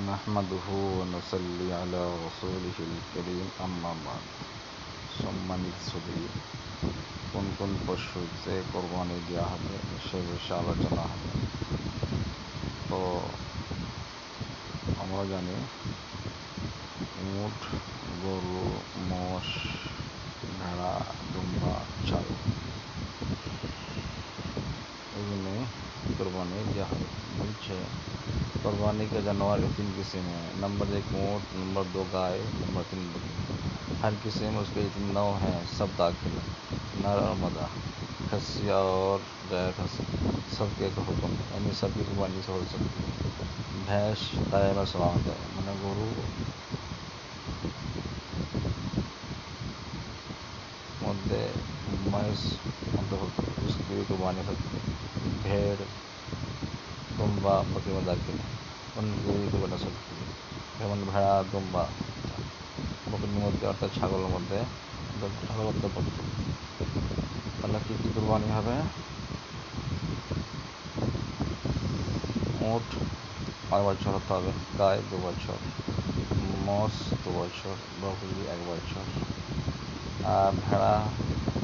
নাহমাদুহু ওয়া নুসাল্লি আলা রাসূলিহিল কারীম আম্মা বা'দ। সম্মানিত সুধী, কোন কোন পশুতে কোরবানি দেওয়া হবে সে বিষয়ে আলোচনা হবে। তো আমরা জানি উট, গরু, মোষ, ভেড়া, দুম্বা, ছাগল এগুলো कुर्बानी दिया है। बल्कि कुर्बानी के जानवर तीन किस्म हैं। नंबर 1 ऊँट, नंबर 2 गाय, नंबर 3 बकरी। हर किस्म में उसके जितने नौ हैं सब दाखिल हैं, नर और मादा, खस्सी और गैर खस्सी, सबके एक हुक्म है, यानी सबकी कुर्बानी से हो सकती है। भैंस दाय में समाप्त है, मैंने गरु मध्य मैस अंतर्भुक्त, उसकी भी कुर्बानी सकती है। भेड़, दुम्बा बकरी में दाखिल है, उनकी भी कुर्बानी सकती है। যেমন ভেড়া, দুম্বা, বকরির মধ্যে অর্থাৎ ছাগলের মধ্যে ছাগল অন্তর্ভুক্ত। তাহলে কী কী কুরবানি হবে? উট 5 বছর হতে হবে, গাই 2 বছর, মোষ 2 বছর, বকরি 1 বছর, আর ভেড়া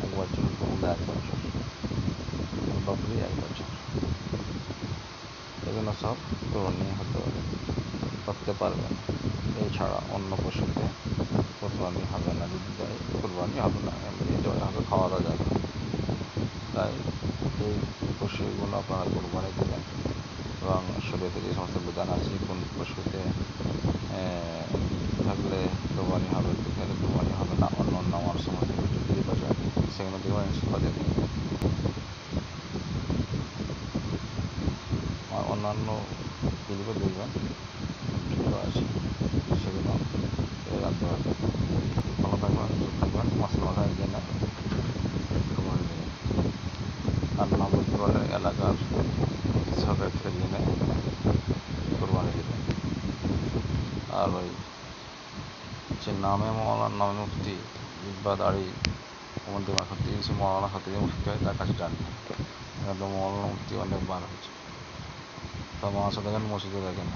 1 বছর, দুম্বা 1 বছর, বকরি 1 বছর। এগুলো সব কুরবানি করতে পারবেন। এছাড়া অন্য পশুতে কুরবানি হবে না, যদি দেয় কুরবানি হবে না, এমনি জবাই হবে, খাওয়া দাওয়া যাবে। তাই এই পশুগুলো আপনারা কুরবানি দেবেন এবং শরীয়তে যে সমস্ত বিধান আছে কোন পশুতে থাকলে কুরবানি হবে, কোথায় কুরবানি হবে না, অন্য অন্য আমার সমস্ত ভিডিও দিয়ে পাবেন, সেগুলো দেখবেন ইনশাআল্লাহ দেখবেন। আর অন্যান্য ভিডিও দেখবেন, ভিডিও আছে, সেগুলো জানতে পারবেন। ভালো থাকবেন, সুস্থ থাকবেন, মশলা খাই জেনে কুরবানি দেবেন। আল্লাহ বলতে পারে এলাকার সরকার থেকে জেনে কুরবানি দেবেন। আর ওই যে নামে মৌলানা, নামে মুফতি, জিব্বা দাড়ি মধ্যে মাখতি, সে মৌলানা খাতির মুফতি হয়, তার কাছে যান না। এখানে তো মৌলানা মুফতি অনেক বার হয়েছে, তো মানুষ দেখেন, মসজিদে দেখেন।